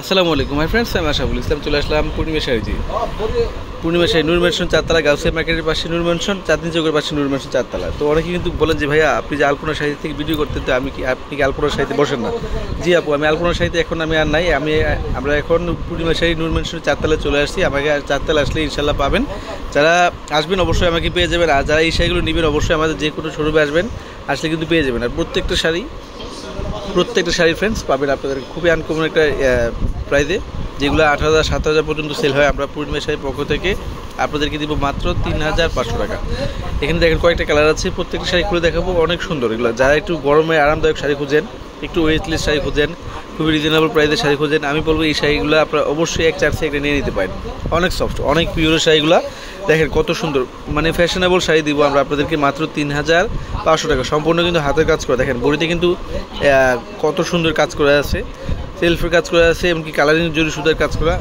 আসসালামু আলাইকুম my friends, আমি আশাফুল ইসলাম চলে আসলাম পূর্ণিমা শাড়িতে। পূর্ণিমা শাড়ি নূর ম্যানশন চারতলা, গাউসিয়া মার্কেটের পাশে নূর ম্যানশন, চাঁদনী চৌকের পাশে নূর ম্যানশন চারতলা। তো অনেকে কিন্তু বলেন যে ভাইয়া আপনি যে আলপনা শাড়ি থেকে ভিডিও করতেন, তো আপনি কি আলপনা শাড়িতে বসেন না? জি আপু, আমি আলপনা শাড়িতে এখন আমি আর নাই। আমরা এখন পূর্ণিমা শাড়ি নূর ম্যানশন চারতলায় চলে আসছি। আমাকে চারতলা আসলে ইনশাল্লাহ পাবেন। যারা আসবেন অবশ্যই আমাকে পেয়ে যাবেন, আর যারা এই শাড়িগুলো নেবেন অবশ্যই আমাদের যে কোনো শোরুমে আসবেন, আসলে কিন্তু পেয়ে যাবেন। আর প্রত্যেকটা শাড়ি ফ্রেন্ডস পাবেন আপনাদের খুবই আনকমন একটা প্রাইসে, যেগুলো 8,000 7,000 পর্যন্ত সেল হয়। আমরা পূর্ণিমা শাড়ির পক্ষ থেকে আপনাদেরকে দিব মাত্র 3,500 টাকা। এখানে দেখেন কয়েকটা কালার আছে, প্রত্যেকটা শাড়ি খুলে দেখাবো, অনেক সুন্দর এগুলো। যারা একটু গরমে আরামদায়ক শাড়ি খুঁজেন, একটু ওয়েটলেস শাড়ি খুঁজেন, খুবই রিজনেবল প্রাইসের শাড়ি খুঁজেন, আমি বলবো এই শাড়িগুলো আপনারা অবশ্যই এক চান্সে একটা নিয়ে নিতে পারেন। অনেক সফট, অনেক পিওর শাড়িগুলো দেখেন কত সুন্দর, মানে ফ্যাশনেবল শাড়ি দিব আমরা আপনাদেরকে মাত্র 3,500 টাকা। সম্পূর্ণ কিন্তু হাতের কাজ করা, দেখেন বডিতে কিন্তু কত সুন্দর কাজ করা আছে, সেলফের কাজ করা আছে, এমনকি কালারিং জরি সুতার কাজ করা।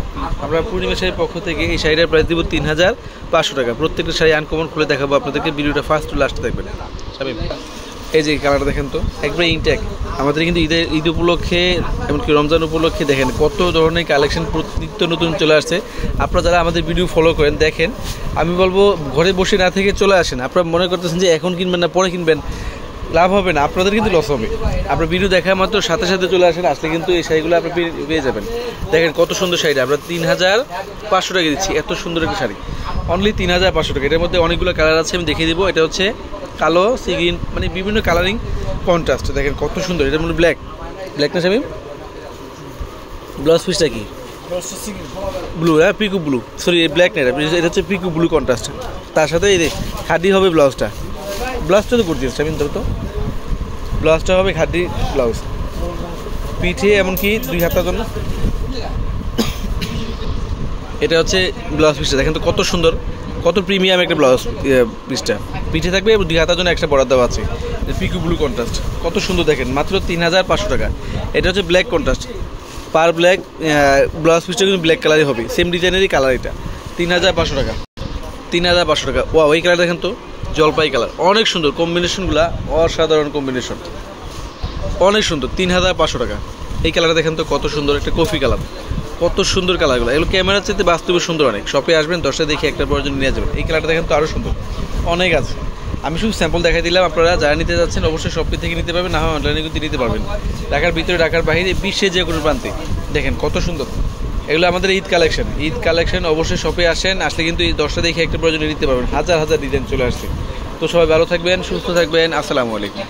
আমরা পূর্ণিমা শাড়ির পক্ষ থেকে এই শাড়িটার প্রাইস দিব 3,500 টাকা। প্রত্যেকটা শাড়ি আনকমন খুলে দেখাবো আপনাদেরকে, ভিডিওটা ফার্স্ট টু লাস্ট দেখবেন। এই যে কালারটা দেখেন তো একবারে ইনটেক। আমাদের কিন্তু ঈদ উপলক্ষে এমনকি রমজান উপলক্ষে দেখেন কত ধরনের কালেকশন নিত্য নতুন চলে আসছে। আপনারা যারা আমাদের ভিডিও ফলো করেন দেখেন, আমি বলবো ঘরে বসে না থেকে চলে আসেন। আপনারা মনে করতেছেন যে এখন কিনবেন না পরে কিনবেন, লাভ হবে না, আপনাদের কিন্তু লস হবে। আপনার ভিডিও দেখা মাত্র সাথে সাথে চলে আসেন, আসলে কিন্তু এই শাড়িগুলো আপনি পেয়ে যাবেন। দেখেন কত সুন্দর শাড়িটা আমরা 3,500 টাকা দিচ্ছি। এত সুন্দর একটা শাড়ি অনলি 3,500 টাকা। এটার মধ্যে অনেকগুলো কালার আছে, আমি দেখিয়ে দিব। এটা হচ্ছে কালো, সিগিন, মানে বিভিন্ন কালারিং কন্ট্রাস্ট। দেখেন কত সুন্দর। এটার মধ্যে ব্ল্যাক না শামিম? ব্লাউজ পিসটা কি? ব্লু, হ্যাঁ পিকু ব্লু, সরি ব্ল্যাক না, এটা হচ্ছে পিকু ব্লু কন্ট্রাস্ট। তার সাথে এই খাদি হবে ব্লাউজটা তো করে দিয়েছে শামিম, তো ব্লাউজটা হবে খাদি ব্লাউজ, পিঠে এমনকি 2 হাতার জন্য। এটা হচ্ছে ব্লাউজ পিসটা, দেখেন তো কত সুন্দর, কত প্রিমিয়াম একটা ব্লাউজ পিসটা। পিঠে থাকবে এবং 2 হাতার জন্য একটা বরাদ্দ দেওয়া আছে। পিকু ব্লু কন্ট্রাস্ট কত সুন্দর, দেখেন মাত্র 3,500 টাকা। এটা হচ্ছে ব্ল্যাক কন্ট্রাস্ট, পার ব্ল্যাক ব্লাউজ পিসটা কিন্তু ব্ল্যাক কালারই হবে, সেম ডিজাইনেরই কালার। এটা 3,500 টাকা। 3,500 টাকা। ওয়া ওই কালার দেখেন তো, জলপাই কালার, অনেক সুন্দর কম্বিনেশনগুলো, অসাধারণ কম্বিনেশন, অনেক সুন্দর। 3,500 টাকা। এই কালারটা দেখেন তো কত সুন্দর, একটা কফি কালার, কত সুন্দর কালারগুলো। এগুলো ক্যামেরার চাইতে বাস্তবে সুন্দর অনেক। শপে আসবেন 10টা দেখে একটা প্রয়োজন নিয়ে যাবেন। এই কালারটা দেখেন তো আরও সুন্দর, অনেক আছে। আমি শুধু স্যাম্পল দেখাই দিলাম, আপনারা যারা নিতে যাচ্ছেন অবশ্যই শপে থেকে নিতে পারবেন, না হয় অনলাইনে কিন্তু নিতে পারবেন। ঢাকার ভিতরে, ঢাকার বাইরে, বিশ্বে যে কোনো প্রান্তে। দেখেন কত সুন্দর, এগুলো আমাদের ঈদ কালেকশন। অবশ্যই শপে আসেন, আসলে কিন্তু এই 10টা দেখে একটা প্রয়োজনে নিতে পারবেন। হাজার হাজার ডিজাইন চলে আসছে। তো সবাই ভালো থাকবেন, সুস্থ থাকবেন। আসসালামু আলাইকুম।